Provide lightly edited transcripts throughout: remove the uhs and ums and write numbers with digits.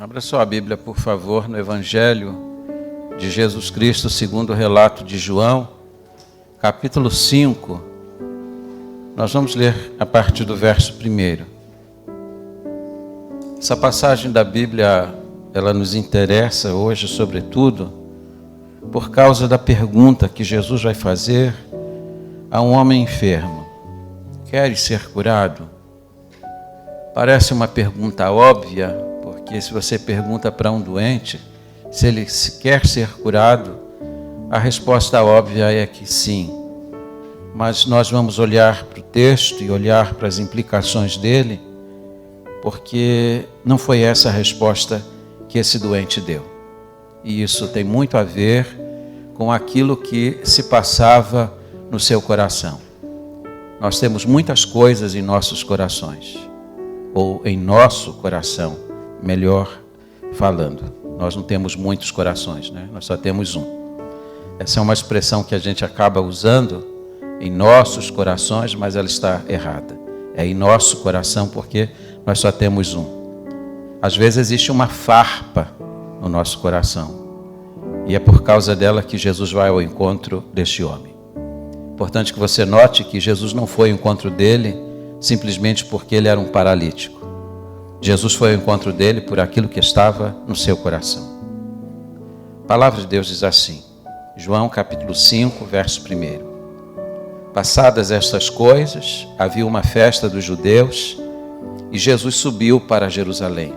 Abra sua Bíblia, por favor, no Evangelho de Jesus Cristo, segundo o relato de João, capítulo 5. Nós vamos ler a partir do verso 1. Essa passagem da Bíblia, ela nos interessa hoje, sobretudo, por causa da pergunta que Jesus vai fazer a um homem enfermo: queres ser curado? Parece uma pergunta óbvia, porque se você pergunta para um doente se ele quer ser curado, a resposta óbvia é que sim. Mas nós vamos olhar para o texto e olhar para as implicações dele, porque não foi essa a resposta que esse doente deu. E isso tem muito a ver com aquilo que se passava no seu coração. Nós temos muitas coisas em nossos corações, ou em nosso coração, melhor falando. Nós não temos muitos corações, né? Nós só temos um. Essa é uma expressão que a gente acaba usando em nossos corações, mas ela está errada. É em nosso coração porque nós só temos um. Às vezes existe uma farpa no nosso coração. E é por causa dela que Jesus vai ao encontro deste homem. Importante que você note que Jesus não foi ao encontro dele simplesmente porque ele era um paralítico. Jesus foi ao encontro dele por aquilo que estava no seu coração. A palavra de Deus diz assim, João capítulo 5, verso 1. Passadas estas coisas, havia uma festa dos judeus e Jesus subiu para Jerusalém.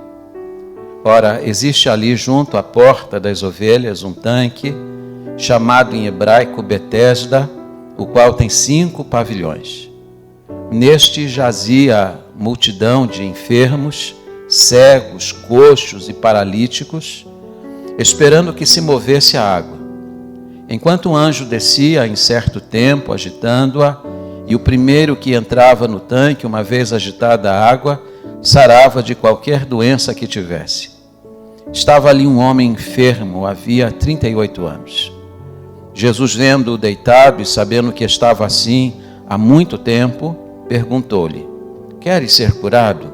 Ora, existe ali junto à porta das ovelhas um tanque, chamado em hebraico Betesda, o qual tem 5 pavilhões. Neste jazia multidão de enfermos, cegos, coxos e paralíticos, esperando que se movesse a água. Enquanto um anjo descia em certo tempo, agitando-a, e o primeiro que entrava no tanque, uma vez agitada a água, sarava de qualquer doença que tivesse. Estava ali um homem enfermo, havia 38 anos. Jesus, vendo-o deitado e sabendo que estava assim há muito tempo, perguntou-lhe: queres ser curado?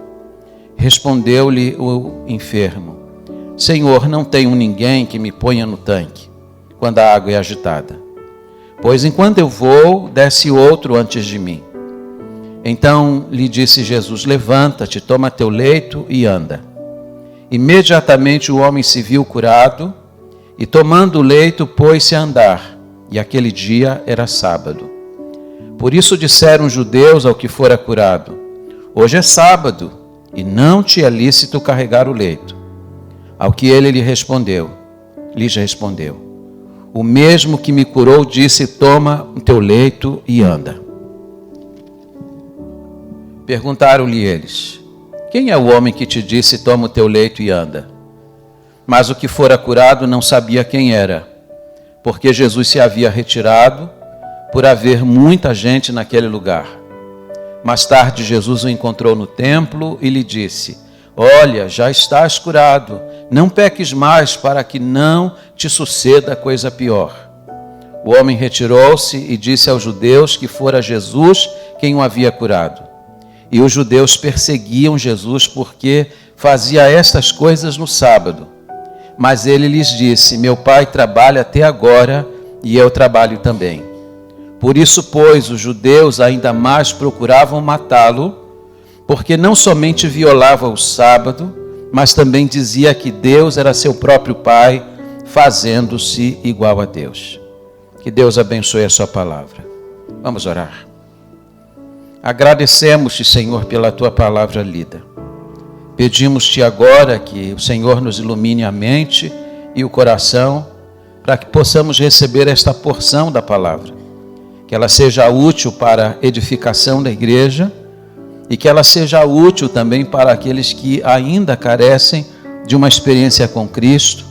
Respondeu-lhe o enfermo: Senhor, não tenho ninguém que me ponha no tanque quando a água é agitada. Pois enquanto eu vou, desce outro antes de mim. Então lhe disse Jesus: levanta-te, toma teu leito e anda. Imediatamente o homem se viu curado e, tomando o leito, pôs-se a andar. E aquele dia era sábado. Por isso disseram os judeus ao que fora curado: hoje é sábado e não te é lícito carregar o leito. Ao que ele lhes respondeu: o mesmo que me curou disse: toma o teu leito e anda. Perguntaram-lhe eles: quem é o homem que te disse: toma o teu leito e anda? Mas o que fora curado não sabia quem era, porque Jesus se havia retirado, por haver muita gente naquele lugar. Mais tarde Jesus o encontrou no templo e lhe disse: olha, já estás curado, não peques mais para que não te suceda coisa pior. O homem retirou-se e disse aos judeus que fora Jesus quem o havia curado. E os judeus perseguiam Jesus porque fazia estas coisas no sábado. Mas ele lhes disse: meu pai trabalha até agora e eu trabalho também. Por isso, pois, os judeus ainda mais procuravam matá-lo, porque não somente violava o sábado, mas também dizia que Deus era seu próprio Pai, fazendo-se igual a Deus. Que Deus abençoe a sua palavra. Vamos orar. Agradecemos-te, Senhor, pela tua palavra lida. Pedimos-te agora que o Senhor nos ilumine a mente e o coração, para que possamos receber esta porção da palavra. Que ela seja útil para a edificação da igreja e que ela seja útil também para aqueles que ainda carecem de uma experiência com Cristo.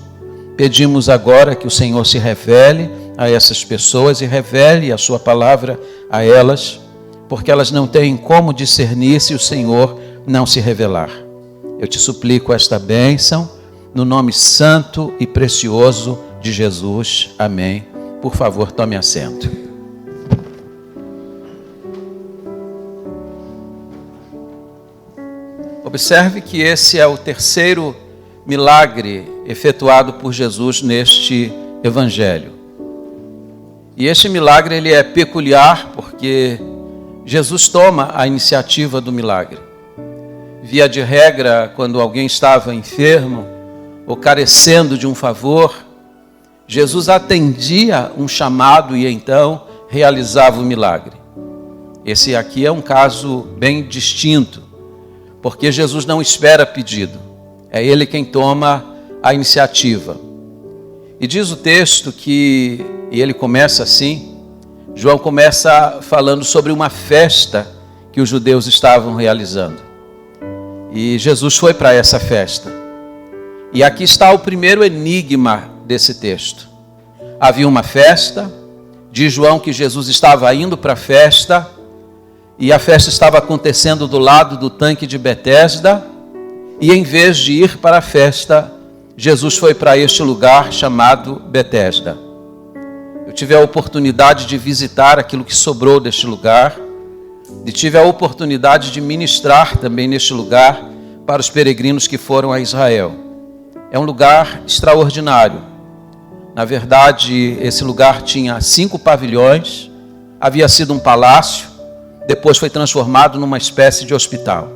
Pedimos agora que o Senhor se revele a essas pessoas e revele a sua palavra a elas, porque elas não têm como discernir se o Senhor não se revelar. Eu te suplico esta bênção, no nome santo e precioso de Jesus. Amém. Por favor, tome assento. Observe que esse é o terceiro milagre efetuado por Jesus neste evangelho. E este milagre ele é peculiar porque Jesus toma a iniciativa do milagre. Via de regra, quando alguém estava enfermo ou carecendo de um favor, Jesus atendia um chamado e então realizava o milagre. Esse aqui é um caso bem distinto, porque Jesus não espera pedido, é Ele quem toma a iniciativa. E diz o texto que, e ele começa assim, João começa falando sobre uma festa que os judeus estavam realizando. E Jesus foi para essa festa. E aqui está o primeiro enigma desse texto. Havia uma festa, diz João que Jesus estava indo para a festa, e a festa estava acontecendo do lado do tanque de Betesda, e em vez de ir para a festa, Jesus foi para este lugar chamado Betesda. Eu tive a oportunidade de visitar aquilo que sobrou deste lugar, e tive a oportunidade de ministrar também neste lugar para os peregrinos que foram a Israel. É um lugar extraordinário. Na verdade, esse lugar tinha 5 pavilhões, havia sido um palácio, depois foi transformado numa espécie de hospital.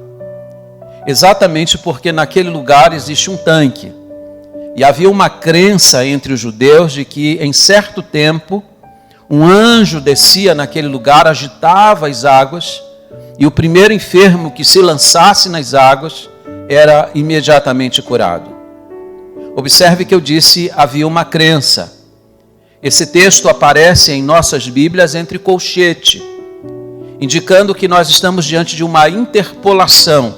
Exatamente porque naquele lugar existe um tanque. E havia uma crença entre os judeus de que em certo tempo um anjo descia naquele lugar, agitava as águas, e o primeiro enfermo que se lançasse nas águas era imediatamente curado. Observe que eu disse havia uma crença. Esse texto aparece em nossas Bíblias entre colchete, indicando que nós estamos diante de uma interpolação,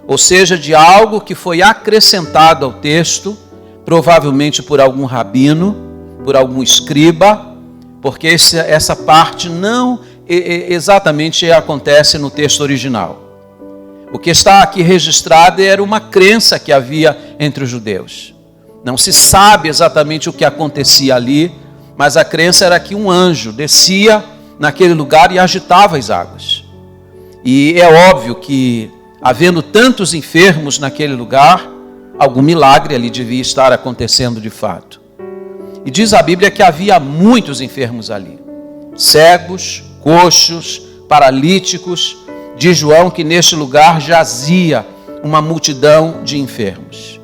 ou seja, de algo que foi acrescentado ao texto, provavelmente por algum rabino, por algum escriba, porque essa parte não exatamente acontece no texto original. O que está aqui registrado era uma crença que havia entre os judeus. Não se sabe exatamente o que acontecia ali, mas a crença era que um anjo descia naquele lugar e agitava as águas. E é óbvio que, havendo tantos enfermos naquele lugar, algum milagre ali devia estar acontecendo de fato. E diz a Bíblia que havia muitos enfermos ali. Cegos, coxos, paralíticos. Diz João que neste lugar jazia uma multidão de enfermos.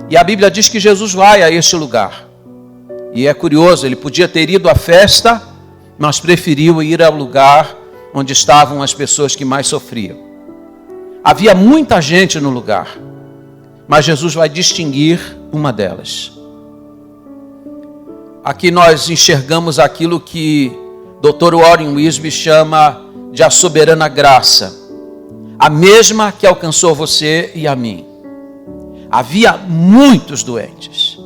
E a Bíblia diz que Jesus vai a este lugar. E é curioso, ele podia ter ido à festa, mas preferiu ir ao lugar onde estavam as pessoas que mais sofriam. Havia muita gente no lugar, mas Jesus vai distinguir uma delas. Aqui nós enxergamos aquilo que Dr. Warren Wiersbe chama de a soberana graça, a mesma que alcançou você e a mim. Havia muitos doentes,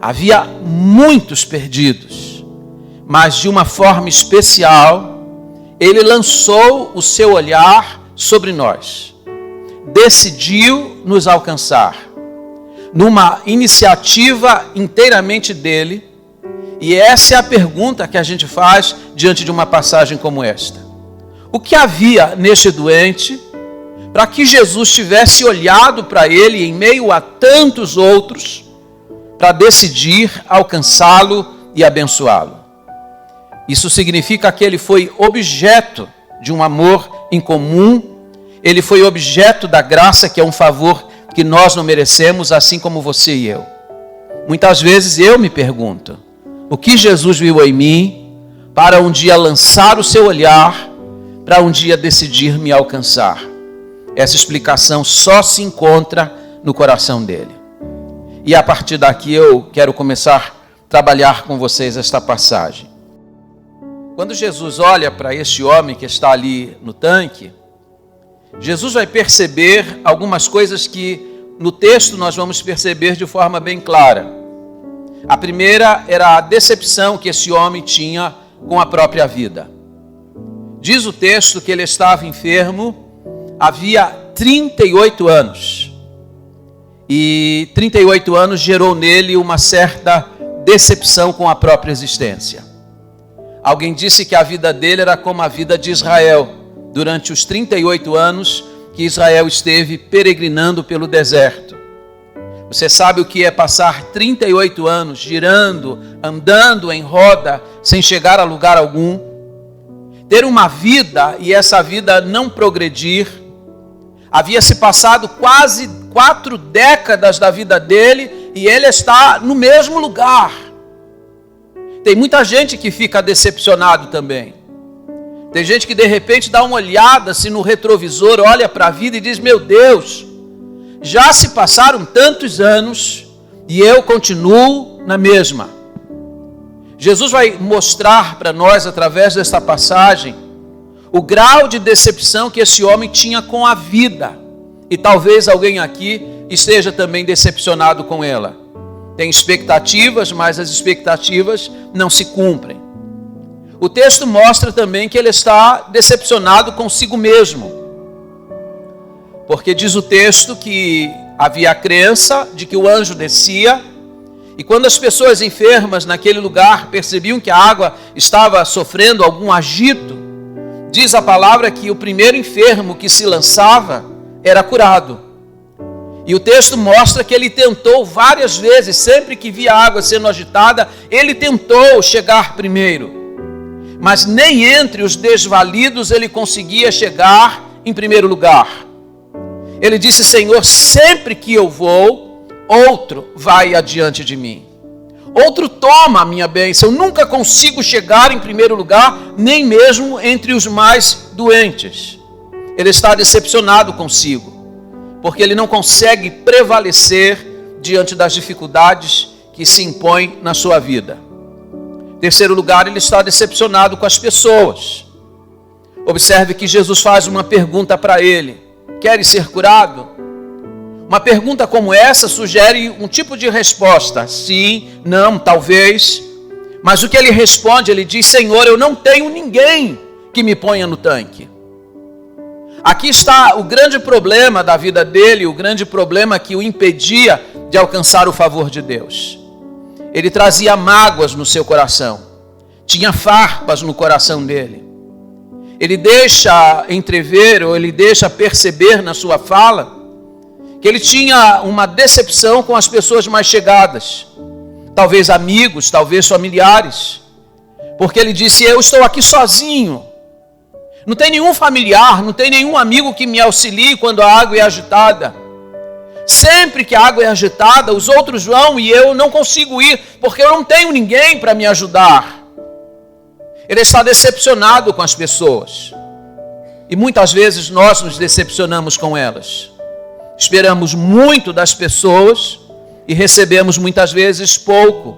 havia muitos perdidos, mas de uma forma especial, ele lançou o seu olhar sobre nós, decidiu nos alcançar, numa iniciativa inteiramente dele. E essa é a pergunta que a gente faz diante de uma passagem como esta. O que havia neste doente para que Jesus tivesse olhado para ele em meio a tantos outros para decidir alcançá-lo e abençoá-lo? Isso significa que ele foi objeto de um amor em comum, ele foi objeto da graça, que é um favor que nós não merecemos, assim como você e eu. Muitas vezes eu me pergunto, o que Jesus viu em mim para um dia lançar o seu olhar, para um dia decidir me alcançar? Essa explicação só se encontra no coração dele. E a partir daqui eu quero começar a trabalhar com vocês esta passagem. Quando Jesus olha para este homem que está ali no tanque, Jesus vai perceber algumas coisas que no texto nós vamos perceber de forma bem clara. A primeira era a decepção que esse homem tinha com a própria vida. Diz o texto que ele estava enfermo havia 38 anos. E 38 anos gerou nele uma certa decepção com a própria existência. Alguém disse que a vida dele era como a vida de Israel, durante os 38 anos que Israel esteve peregrinando pelo deserto. Você sabe o que é passar 38 anos girando, andando em roda, sem chegar a lugar algum? Ter uma vida e essa vida não progredir. Havia se passado quase 4 décadas da vida dele e ele está no mesmo lugar. Tem muita gente que fica decepcionado também. Tem gente que de repente dá uma olhada assim no retrovisor, olha para a vida e diz: meu Deus, já se passaram tantos anos e eu continuo na mesma. Jesus vai mostrar para nós, através desta passagem, o grau de decepção que esse homem tinha com a vida. E talvez alguém aqui esteja também decepcionado com ela. Tem expectativas, mas as expectativas não se cumprem. O texto mostra também que ele está decepcionado consigo mesmo. Porque diz o texto que havia a crença de que o anjo descia, e quando as pessoas enfermas naquele lugar percebiam que a água estava sofrendo algum agito, diz a palavra que o primeiro enfermo que se lançava era curado. E o texto mostra que ele tentou várias vezes, sempre que via a água sendo agitada, ele tentou chegar primeiro. Mas nem entre os desvalidos ele conseguia chegar em primeiro lugar. Ele disse: Senhor, sempre que eu vou, outro vai adiante de mim. Outro toma a minha bênção. Eu nunca consigo chegar em primeiro lugar, nem mesmo entre os mais doentes. Ele está decepcionado consigo, porque ele não consegue prevalecer diante das dificuldades que se impõem na sua vida. Em terceiro lugar, ele está decepcionado com as pessoas. Observe que Jesus faz uma pergunta para ele: queres ser curado? Uma pergunta como essa sugere um tipo de resposta: sim, não, talvez. Mas o que ele responde, ele diz: Senhor, eu não tenho ninguém que me ponha no tanque. Aqui está o grande problema da vida dele, o grande problema que o impedia de alcançar o favor de Deus. Ele trazia mágoas no seu coração, tinha farpas no coração dele. Ele deixa entrever, ou ele deixa perceber na sua fala, que ele tinha uma decepção com as pessoas mais chegadas, talvez amigos, talvez familiares, porque ele disse: eu estou aqui sozinho, não tem nenhum familiar, não tem nenhum amigo que me auxilie quando a água é agitada. Sempre que a água é agitada, os outros vão e eu não consigo ir, porque eu não tenho ninguém para me ajudar. Ele está decepcionado com as pessoas. E muitas vezes nós nos decepcionamos com elas. Esperamos muito das pessoas e recebemos muitas vezes pouco.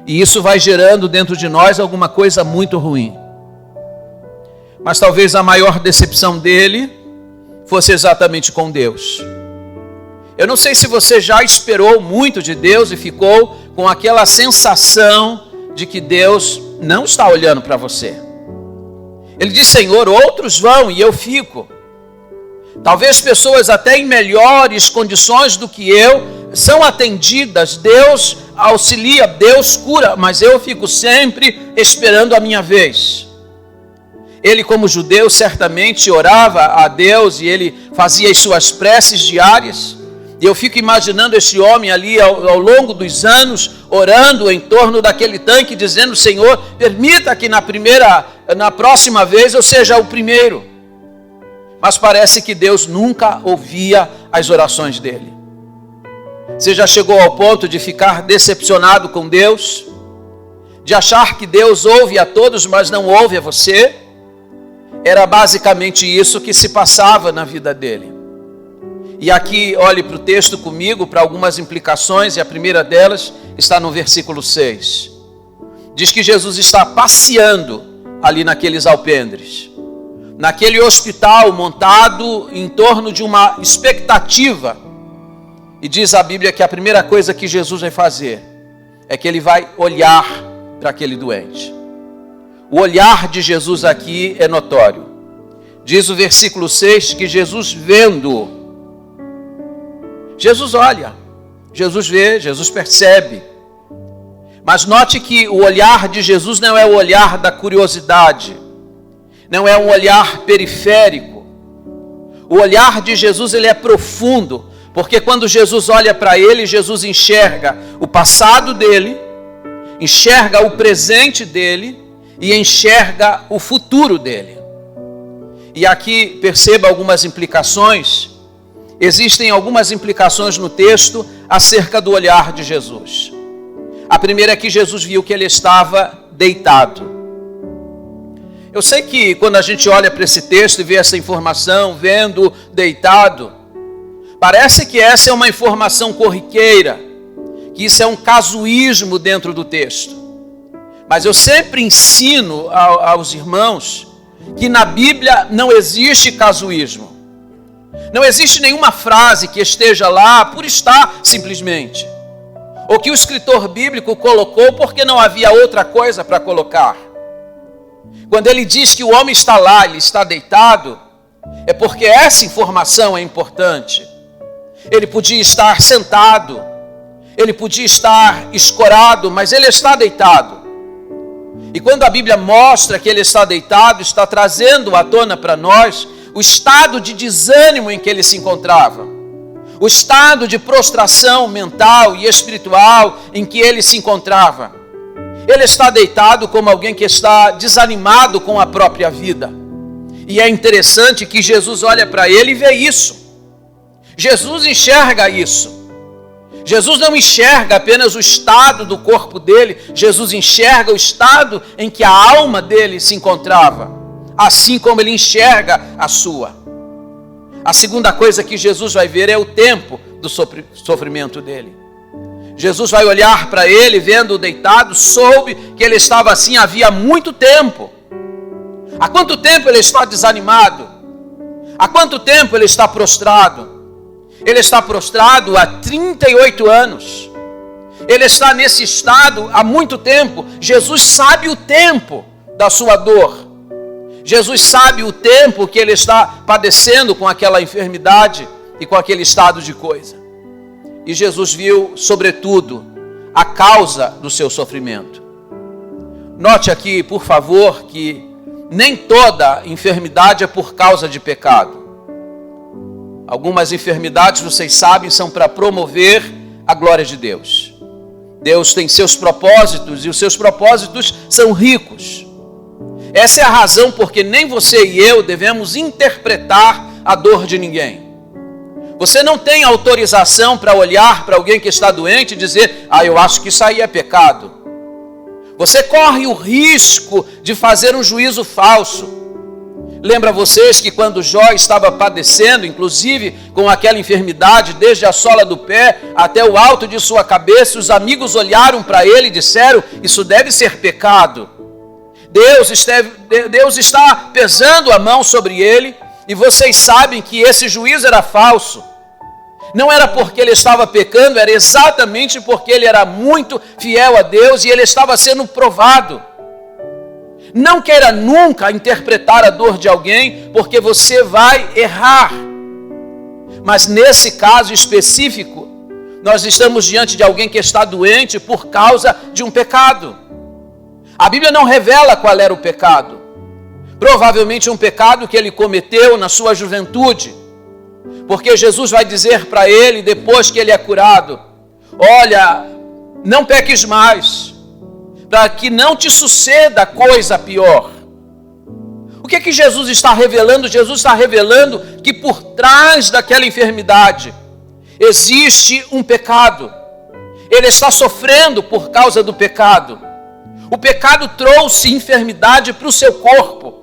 E isso vai gerando dentro de nós alguma coisa muito ruim. Mas talvez a maior decepção dele fosse exatamente com Deus. Eu não sei se você já esperou muito de Deus e ficou com aquela sensação de que Deus não está olhando para você. Ele diz: Senhor, outros vão e eu fico. Talvez pessoas até em melhores condições do que eu são atendidas, Deus auxilia, Deus cura, mas eu fico sempre esperando a minha vez. Ele, como judeu, certamente orava a Deus e ele fazia as suas preces diárias. E eu fico imaginando esse homem ali ao longo dos anos, orando em torno daquele tanque, dizendo: Senhor, permita que na próxima vez eu seja o primeiro. Mas parece que Deus nunca ouvia as orações dele. Você já chegou ao ponto de ficar decepcionado com Deus? De achar que Deus ouve a todos, mas não ouve a você? Era basicamente isso que se passava na vida dele. E aqui, olhe para o texto comigo, para algumas implicações, e a primeira delas está no versículo 6. Diz que Jesus está passeando ali naqueles alpendres, naquele hospital montado em torno de uma expectativa. E diz a Bíblia que a primeira coisa que Jesus vai fazer é que ele vai olhar para aquele doente. O olhar de Jesus aqui é notório. Diz o versículo 6 que Jesus vendo, Jesus olha, Jesus vê, Jesus percebe. Mas note que o olhar de Jesus não é o olhar da curiosidade, não é um olhar periférico. O olhar de Jesus, ele é profundo, Porque quando Jesus olha para ele, Jesus enxerga o passado dele, enxerga o presente dele e enxerga o futuro dele. E aqui perceba algumas implicações. Existem algumas implicações no texto acerca do olhar de Jesus. A primeira é que Jesus viu que ele estava deitado. Eu sei que quando a gente olha para esse texto e vê essa informação, vendo deitado, parece que essa é uma informação corriqueira, que isso é um casuísmo dentro do texto. Mas eu sempre ensino aos irmãos que na Bíblia não existe casuísmo. Não existe nenhuma frase que esteja lá por estar simplesmente. Ou que o escritor bíblico colocou porque não havia outra coisa para colocar. Quando ele diz que o homem está lá, ele está deitado, é porque essa informação é importante. Ele podia estar sentado, ele podia estar escorado, mas ele está deitado. E quando a Bíblia mostra que ele está deitado, está trazendo à tona para nós o estado de desânimo em que ele se encontrava, o estado de prostração mental e espiritual em que ele se encontrava. Ele está deitado como alguém que está desanimado com a própria vida. E é interessante que Jesus olha para ele e vê isso. Jesus enxerga isso. Jesus não enxerga apenas o estado do corpo dele, Jesus enxerga o estado em que a alma dele se encontrava, assim como ele enxerga a sua. A segunda coisa que Jesus vai ver é o tempo do sofrimento dele. Jesus vai olhar para ele, vendo-o deitado, soube que ele estava assim havia muito tempo. Há quanto tempo ele está desanimado? Há quanto tempo ele está prostrado? Ele está prostrado há 38 anos. Ele está nesse estado há muito tempo. Jesus sabe o tempo da sua dor. Jesus sabe o tempo que ele está padecendo com aquela enfermidade e com aquele estado de coisa. E Jesus viu, sobretudo, a causa do seu sofrimento. Note aqui, por favor, que nem toda enfermidade é por causa de pecado. Algumas enfermidades, vocês sabem, são para promover a glória de Deus. Deus tem seus propósitos e os seus propósitos são ricos. Essa é a razão porque nem você e eu devemos interpretar a dor de ninguém. Você não tem autorização para olhar para alguém que está doente e dizer: eu acho que isso aí é pecado. Você corre o risco de fazer um juízo falso. Lembra vocês que quando Jó estava padecendo, inclusive com aquela enfermidade, desde a sola do pé até o alto de sua cabeça, os amigos olharam para ele e disseram: isso deve ser pecado. Deus está pesando a mão sobre ele, e vocês sabem que esse juízo era falso. Não era porque ele estava pecando, era exatamente porque ele era muito fiel a Deus e ele estava sendo provado. Não queira nunca interpretar a dor de alguém, porque você vai errar. Mas nesse caso específico, nós estamos diante de alguém que está doente por causa de um pecado. A Bíblia não revela qual era o pecado. Provavelmente um pecado que ele cometeu na sua juventude. Porque Jesus vai dizer para ele, depois que ele é curado: olha, não peques mais, para que não te suceda coisa pior. O que é que Jesus está revelando? Jesus está revelando que por trás daquela enfermidade existe um pecado. Ele está sofrendo por causa do pecado. O pecado trouxe enfermidade para o seu corpo.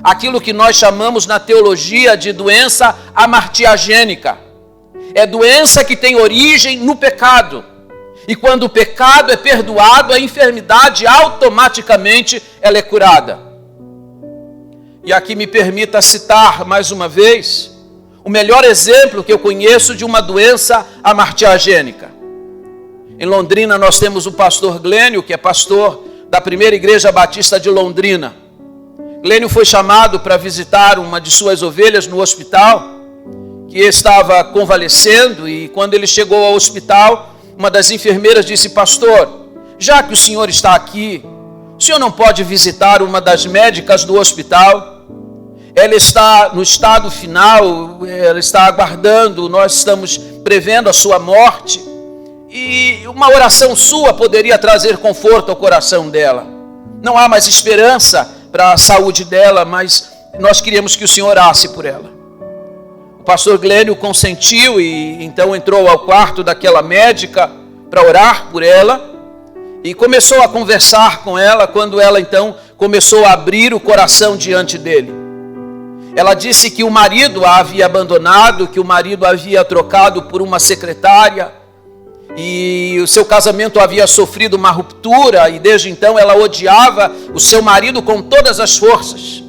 Aquilo que nós chamamos na teologia de doença amartiagênica. É doença que tem origem no pecado. E quando o pecado é perdoado, a enfermidade automaticamente ela é curada. E aqui me permita citar mais uma vez o melhor exemplo que eu conheço de uma doença amartiagênica. Em Londrina nós temos o pastor Glênio, que é pastor da primeira igreja batista de Londrina. Glênio foi chamado para visitar uma de suas ovelhas no hospital, que estava convalescendo, e quando ele chegou ao hospital, uma das enfermeiras disse: pastor, já que o senhor está aqui, o senhor não pode visitar uma das médicas do hospital? Ela está no estado final, ela está aguardando, nós estamos prevendo a sua morte, e uma oração sua poderia trazer conforto ao coração dela. Não há mais esperança para a saúde dela, mas nós queríamos que o Senhor orasse por ela. O pastor Glênio consentiu e então entrou ao quarto daquela médica para orar por ela e começou a conversar com ela, quando ela então começou a abrir o coração diante dele. Ela disse que o marido a havia abandonado, que o marido havia trocado por uma secretária, e o seu casamento havia sofrido uma ruptura, e desde então ela odiava o seu marido com todas as forças.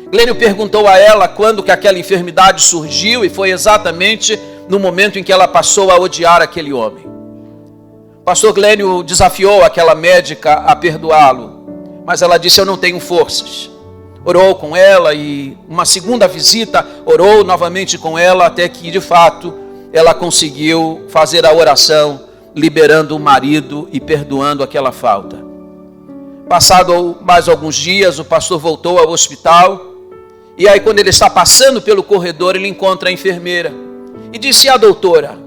Glênio perguntou a ela quando que aquela enfermidade surgiu, e foi exatamente no momento em que ela passou a odiar aquele homem. O pastor Glênio desafiou aquela médica a perdoá-lo, mas ela disse: eu não tenho forças. Orou com ela, e uma segunda visita orou novamente com ela, até que de fato ela conseguiu fazer a oração, liberando o marido e perdoando aquela falta. Passado mais alguns dias, o pastor voltou ao hospital, e aí quando ele está passando pelo corredor, ele encontra a enfermeira, e disse: a doutora?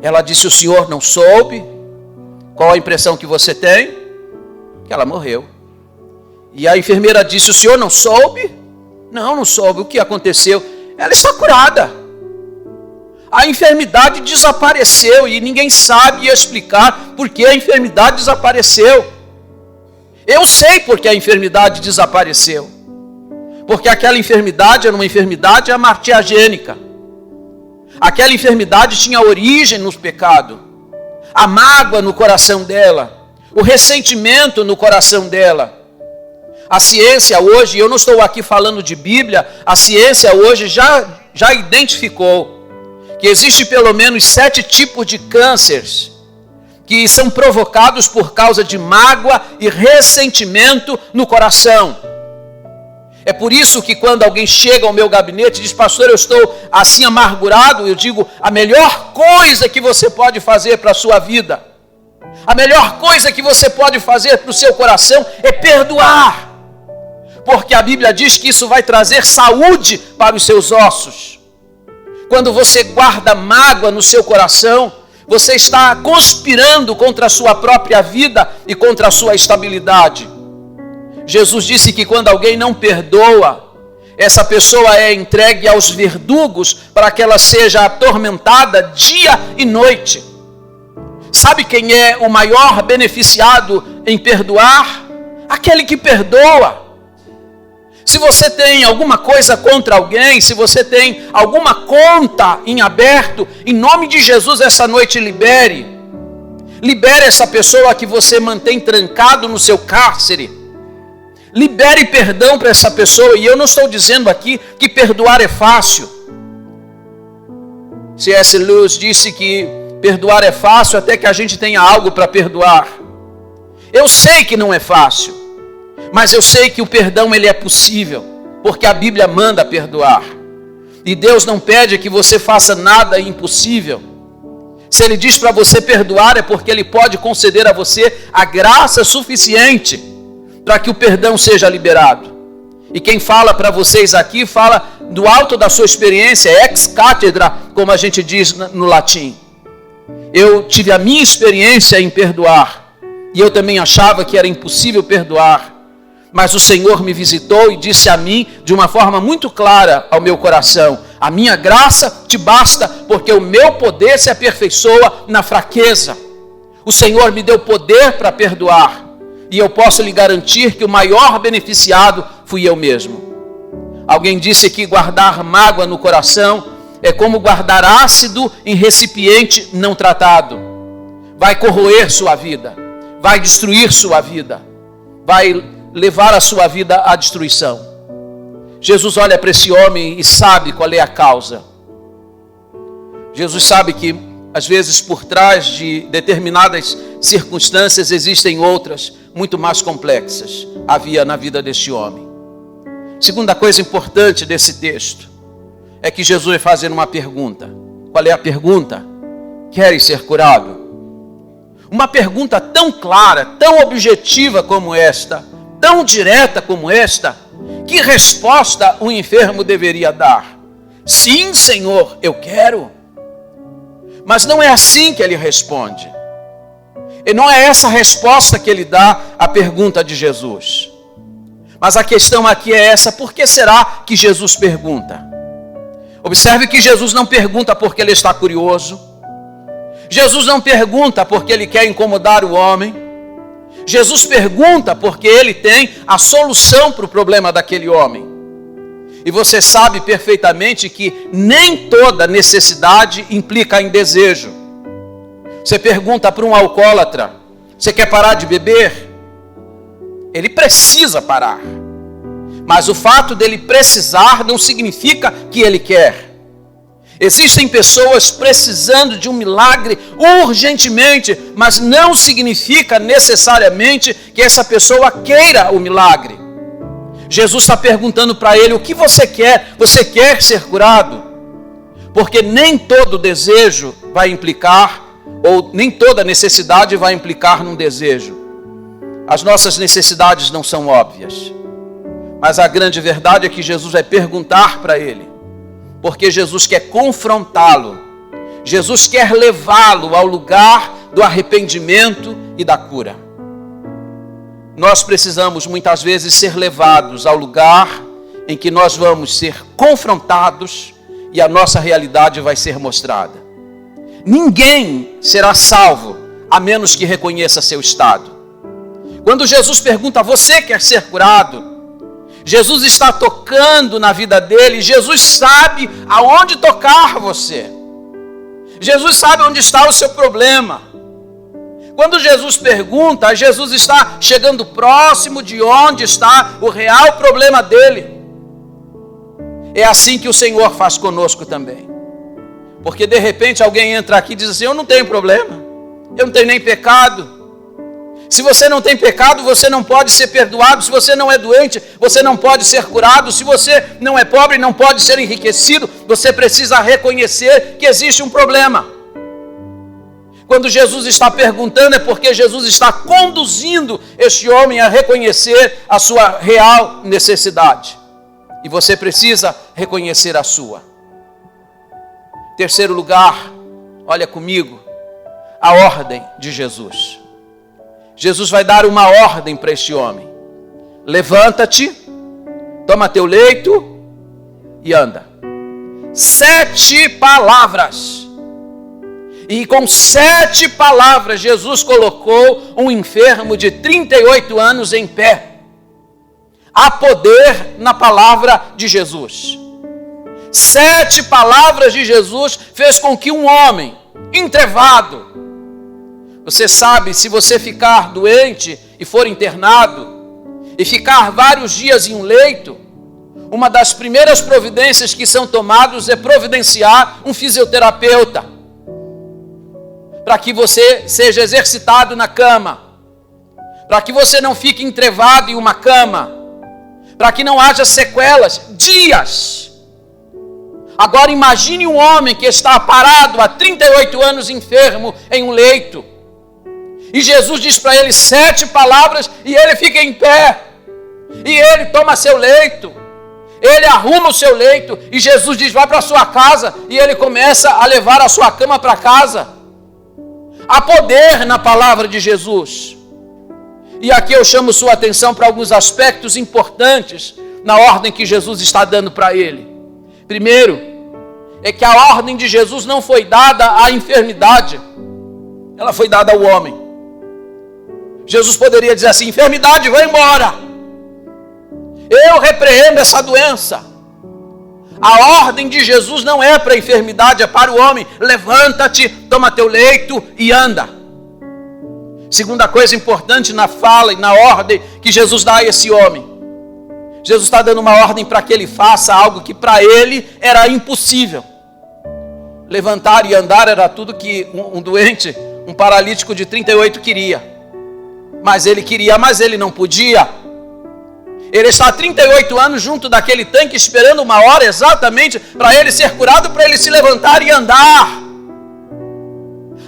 Ela disse: o senhor não soube? Qual a impressão que você tem? Que ela morreu. E a enfermeira disse: o senhor não soube? Não soube. O que aconteceu? Ela está curada. A enfermidade desapareceu e ninguém sabe explicar por que a enfermidade desapareceu. Eu sei por que a enfermidade desapareceu. Porque aquela enfermidade era uma enfermidade amartiagênica. Aquela enfermidade tinha origem no pecado. A mágoa no coração dela, o ressentimento no coração dela. A ciência hoje, eu não estou aqui falando de Bíblia, a ciência hoje já identificou que existe pelo menos 7 tipos de cânceres que são provocados por causa de mágoa e ressentimento no coração. É por isso que quando alguém chega ao meu gabinete e diz: pastor, eu estou assim amargurado, eu digo: a melhor coisa que você pode fazer para a sua vida, a melhor coisa que você pode fazer para o seu coração é perdoar. Porque a Bíblia diz que isso vai trazer saúde para os seus ossos. Quando você guarda mágoa no seu coração, você está conspirando contra a sua própria vida e contra a sua estabilidade. Jesus disse que quando alguém não perdoa, essa pessoa é entregue aos verdugos para que ela seja atormentada dia e noite. Sabe quem é o maior beneficiado em perdoar? Aquele que perdoa. Se você tem alguma coisa contra alguém, se você tem alguma conta em aberto, em nome de Jesus, essa noite libere. Libere essa pessoa que você mantém trancado no seu cárcere. Libere perdão para essa pessoa. E eu não estou dizendo aqui que perdoar é fácil. C.S. Lewis disse que perdoar é fácil até que a gente tenha algo para perdoar. Eu sei que não é fácil, mas eu sei que o perdão ele é possível, porque a Bíblia manda perdoar. E Deus não pede que você faça nada impossível. Se Ele diz para você perdoar, é porque Ele pode conceder a você a graça suficiente para que o perdão seja liberado. E quem fala para vocês aqui, fala do alto da sua experiência, ex cátedra, como a gente diz no latim. Eu tive a minha experiência em perdoar, e eu também achava que era impossível perdoar. Mas o Senhor me visitou e disse a mim, de uma forma muito clara ao meu coração: a minha graça te basta, porque o meu poder se aperfeiçoa na fraqueza. O Senhor me deu poder para perdoar, e eu posso lhe garantir que o maior beneficiado fui eu mesmo. Alguém disse que guardar mágoa no coração é como guardar ácido em recipiente não tratado. Vai corroer sua vida, vai destruir sua vida, vai levar a sua vida à destruição. Jesus olha para esse homem e sabe qual é a causa. Jesus sabe que às vezes por trás de determinadas circunstâncias existem outras muito mais complexas. Havia na vida deste homem. Segunda coisa importante desse texto é que Jesus vai fazer uma pergunta. Qual é a pergunta? Queres ser curado? Uma pergunta tão clara, tão objetiva como esta, tão direta como esta, que resposta o enfermo deveria dar? Sim, Senhor, eu quero. Mas não é assim que ele responde. E não é essa resposta que ele dá à pergunta de Jesus. Mas a questão aqui é essa: por que será que Jesus pergunta? Observe que Jesus não pergunta porque ele está curioso. Jesus não pergunta porque ele quer incomodar o homem. Jesus pergunta porque ele tem a solução para o problema daquele homem. E você sabe perfeitamente que nem toda necessidade implica em desejo. Você pergunta para um alcoólatra: você quer parar de beber? Ele precisa parar. Mas o fato dele precisar não significa que ele quer. Existem pessoas precisando de um milagre urgentemente, mas não significa necessariamente que essa pessoa queira o milagre. Jesus está perguntando para ele: o que você quer? Você quer ser curado? Porque nem todo desejo vai implicar, ou nem toda necessidade vai implicar num desejo. As nossas necessidades não são óbvias. Mas a grande verdade é que Jesus vai perguntar para ele, porque Jesus quer confrontá-lo. Jesus quer levá-lo ao lugar do arrependimento e da cura. Nós precisamos muitas vezes ser levados ao lugar em que nós vamos ser confrontados e a nossa realidade vai ser mostrada. Ninguém será salvo a menos que reconheça seu estado. Quando Jesus pergunta: você quer ser curado? Jesus está tocando na vida dele. Jesus sabe aonde tocar você. Jesus sabe onde está o seu problema. Quando Jesus pergunta, Jesus está chegando próximo de onde está o real problema dele. É assim que o Senhor faz conosco também. Porque de repente alguém entra aqui e diz assim: eu não tenho problema, eu não tenho nem pecado. Se você não tem pecado, você não pode ser perdoado. Se você não é doente, você não pode ser curado. Se você não é pobre, não pode ser enriquecido. Você precisa reconhecer que existe um problema. Quando Jesus está perguntando, é porque Jesus está conduzindo este homem a reconhecer a sua real necessidade. E você precisa reconhecer a sua. Terceiro lugar, olha comigo, a ordem de Jesus. Jesus vai dar uma ordem para este homem: levanta-te, toma teu leito e anda. 7 palavras. E com 7 palavras Jesus colocou um enfermo de 38 anos em pé. Há poder na palavra de Jesus. 7 palavras de Jesus fez com que um homem entrevado. Você sabe, se você ficar doente e for internado, e ficar vários dias em um leito, uma das primeiras providências que são tomadas é providenciar um fisioterapeuta, para que você seja exercitado na cama, para que você não fique entrevado em uma cama, para que não haja sequelas, dias. Agora imagine um homem que está parado há 38 anos enfermo em um leito. E Jesus diz para ele 7 palavras e ele fica em pé. E ele toma seu leito. Ele arruma o seu leito. E Jesus diz: vai para a sua casa. E ele começa a levar a sua cama para casa. Há poder na palavra de Jesus. E aqui eu chamo sua atenção para alguns aspectos importantes na ordem que Jesus está dando para ele. Primeiro, é que a ordem de Jesus não foi dada à enfermidade. Ela foi dada ao homem. Jesus poderia dizer assim: enfermidade, vai embora. Eu repreendo essa doença. A ordem de Jesus não é para a enfermidade, é para o homem. Levanta-te, toma teu leito e anda. Segunda coisa importante na fala e na ordem que Jesus dá a esse homem. Jesus está dando uma ordem para que ele faça algo que para ele era impossível. Levantar e andar era tudo que um doente, um paralítico de 38 queria. Mas ele queria, mas ele não podia. Ele está há 38 anos junto daquele tanque, esperando uma hora exatamente para ele ser curado, para ele se levantar e andar.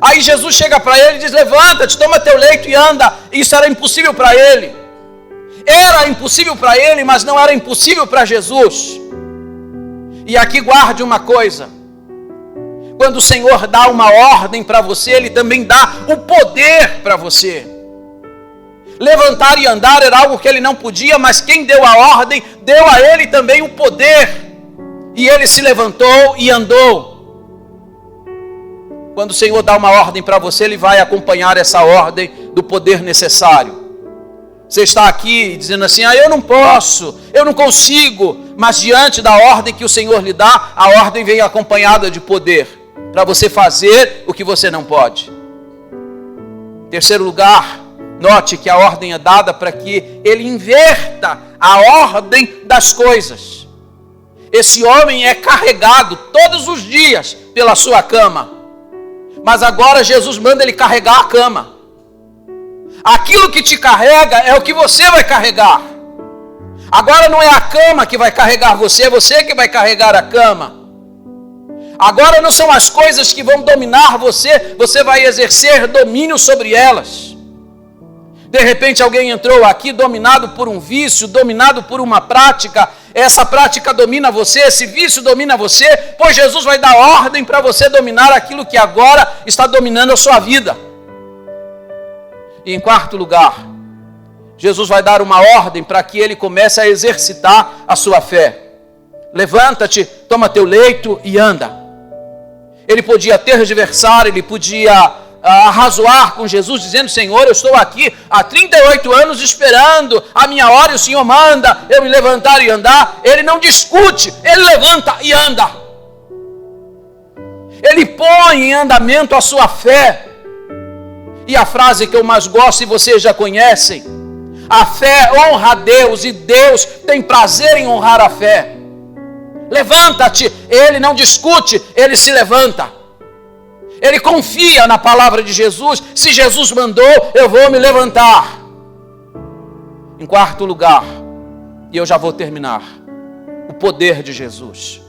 Aí Jesus chega para ele e diz: levanta-te, toma teu leito e anda. Isso era impossível para ele. Era impossível para ele, mas não era impossível para Jesus. E aqui guarde uma coisa: Quando o Senhor dá uma ordem para você, Ele também dá o poder para você. Levantar e andar era algo que ele não podia, mas quem deu a ordem, deu a ele também o poder. E ele se levantou e andou. Quando o Senhor dá uma ordem para você, Ele vai acompanhar essa ordem do poder necessário. Você está aqui dizendo assim, eu não posso, eu não consigo. Mas diante da ordem que o Senhor lhe dá, a ordem vem acompanhada de poder, para você fazer o que você não pode. Em terceiro lugar, note que a ordem é dada para que ele inverta a ordem das coisas. Esse homem é carregado todos os dias pela sua cama. Mas agora Jesus manda ele carregar a cama. Aquilo que te carrega é o que você vai carregar. Agora não é a cama que vai carregar você, é você que vai carregar a cama. Agora não são as coisas que vão dominar você, você vai exercer domínio sobre elas. De repente alguém entrou aqui dominado por um vício, dominado por uma prática. Essa prática domina você, esse vício domina você, pois Jesus vai dar ordem para você dominar aquilo que agora está dominando a sua vida. E em quarto lugar, Jesus vai dar uma ordem para que ele comece a exercitar a sua fé. Levanta-te, toma teu leito e anda. Ele podia tergiversar, ele podia arrazoar com Jesus, dizendo, Senhor, eu estou aqui há 38 anos esperando a minha hora e o Senhor manda eu me levantar e andar. Ele não discute, ele levanta e anda. Ele põe em andamento a sua fé. E a frase que eu mais gosto, e vocês já conhecem, a fé honra a Deus e Deus tem prazer em honrar a fé. Levanta-te, ele não discute, ele se levanta. Ele confia na palavra de Jesus. Se Jesus mandou, eu vou me levantar. Em quarto lugar, e eu já vou terminar, o poder de Jesus.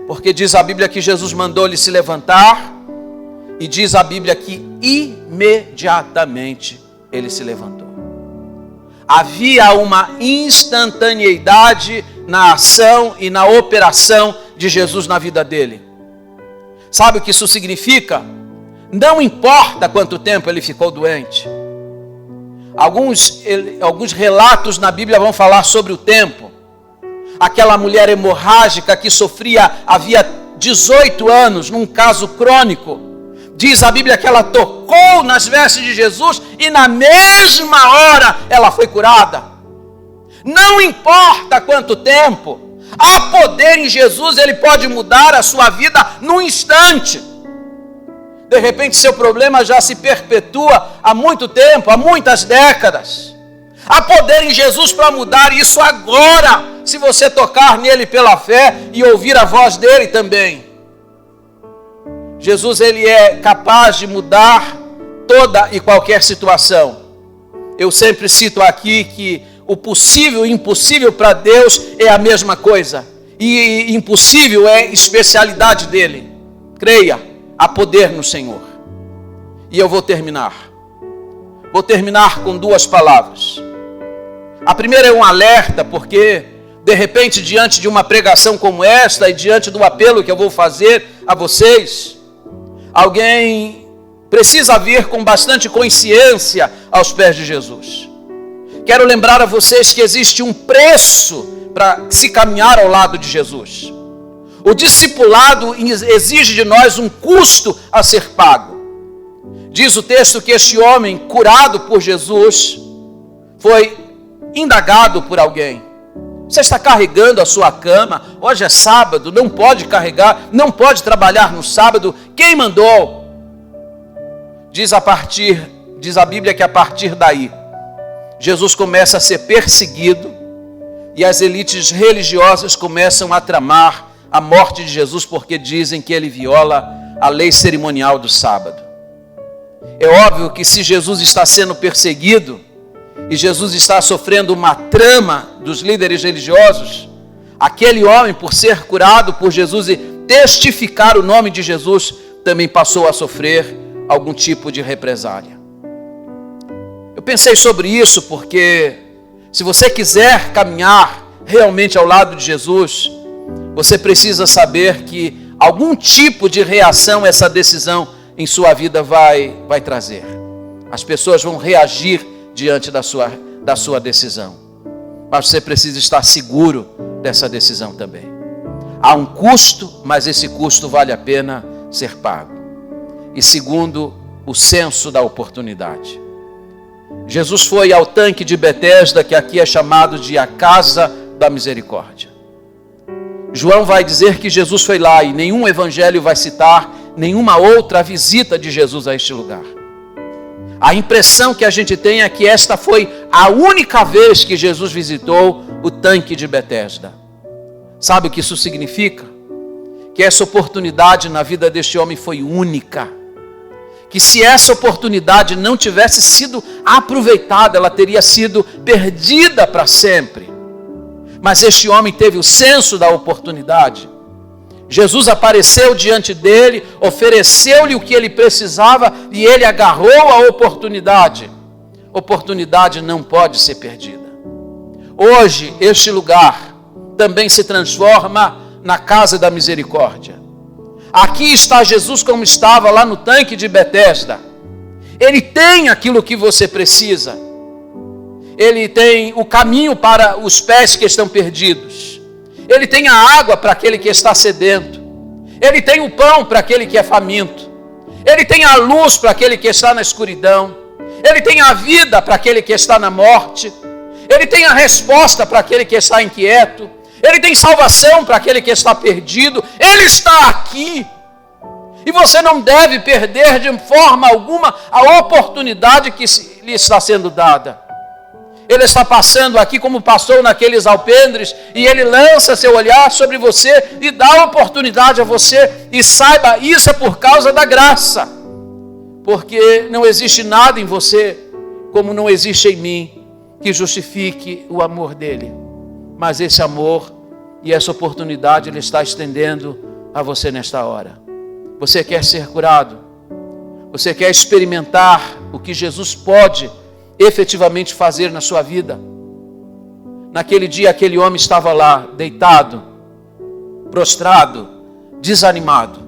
Porque diz a Bíblia que Jesus mandou ele se levantar, e diz a Bíblia que imediatamente ele se levantou. Havia uma instantaneidade na ação e na operação de Jesus na vida dele. Sabe o que isso significa? Não importa quanto tempo ele ficou doente. Alguns relatos na Bíblia vão falar sobre o tempo. Aquela mulher hemorrágica que sofria havia 18 anos, num caso crônico. Diz a Bíblia que ela tocou nas vestes de Jesus e na mesma hora ela foi curada. Não importa quanto tempo, há poder em Jesus, ele pode mudar a sua vida num instante. De repente seu problema já se perpetua há muito tempo, há muitas décadas. Há poder em Jesus para mudar isso agora, se você tocar nele pela fé e ouvir a voz dele também. Jesus, ele é capaz de mudar toda e qualquer situação. Eu sempre cito aqui que o possível e impossível para Deus é a mesma coisa. E impossível é especialidade dele. Creia, há poder no Senhor. E eu vou terminar. Vou terminar com duas palavras. A primeira é um alerta, porque de repente diante de uma pregação como esta e diante do apelo que eu vou fazer a vocês, alguém precisa vir com bastante consciência aos pés de Jesus. Quero lembrar a vocês que existe um preço para se caminhar ao lado de Jesus. O discipulado exige de nós um custo a ser pago. Diz o texto que este homem, curado por Jesus, foi indagado por alguém. Você está carregando a sua cama, hoje é sábado, não pode carregar, não pode trabalhar no sábado, quem mandou? Diz a Bíblia que a partir daí, Jesus começa a ser perseguido e as elites religiosas começam a tramar a morte de Jesus porque dizem que ele viola a lei cerimonial do sábado. É óbvio que se Jesus está sendo perseguido e Jesus está sofrendo uma trama dos líderes religiosos, aquele homem, por ser curado por Jesus e testificar o nome de Jesus, também passou a sofrer algum tipo de represália. Eu pensei sobre isso porque se você quiser caminhar realmente ao lado de Jesus, você precisa saber que algum tipo de reação essa decisão em sua vida vai trazer. As pessoas vão reagir diante da sua decisão. Mas você precisa estar seguro dessa decisão também. Há um custo, mas esse custo vale a pena ser pago. E segundo, o senso da oportunidade. Jesus foi ao tanque de Betesda, que aqui é chamado de a casa da misericórdia. João vai dizer que Jesus foi lá e nenhum evangelho vai citar nenhuma outra visita de Jesus a este lugar. A impressão que a gente tem é que esta foi a única vez que Jesus visitou o tanque de Betesda. Sabe o que isso significa? Que essa oportunidade na vida deste homem foi única. Que se essa oportunidade não tivesse sido aproveitada, ela teria sido perdida para sempre. Mas este homem teve o senso da oportunidade. Jesus apareceu diante dele, ofereceu-lhe o que ele precisava e ele agarrou a oportunidade. Oportunidade não pode ser perdida. Hoje, este lugar também se transforma na casa da misericórdia. Aqui está Jesus como estava lá no tanque de Betesda. Ele tem aquilo que você precisa. Ele tem o caminho para os pés que estão perdidos. Ele tem a água para aquele que está sedento. Ele tem o pão para aquele que é faminto. Ele tem a luz para aquele que está na escuridão. Ele tem a vida para aquele que está na morte. Ele tem a resposta para aquele que está inquieto. Ele tem salvação para aquele que está perdido. Ele está aqui. E você não deve perder de forma alguma a oportunidade que lhe está sendo dada. Ele está passando aqui como passou naqueles alpendres e ele lança seu olhar sobre você e dá oportunidade a você. E saiba, isso é por causa da graça. Porque não existe nada em você, como não existe em mim, que justifique o amor dele. Mas esse amor e essa oportunidade ele está estendendo a você nesta hora. Você quer ser curado? Você quer experimentar o que Jesus pode efetivamente fazer na sua vida? Naquele dia aquele homem estava lá, deitado, prostrado, desanimado.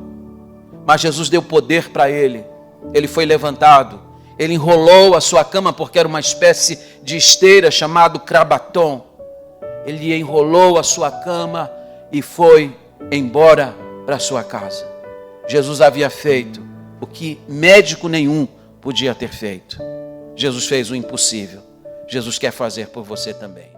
Mas Jesus deu poder para ele. Ele foi levantado. Ele enrolou a sua cama, porque era uma espécie de esteira chamado crabatom. Ele enrolou a sua cama e foi embora para a sua casa. Jesus havia feito o que médico nenhum podia ter feito. Jesus fez o impossível. Jesus quer fazer por você também.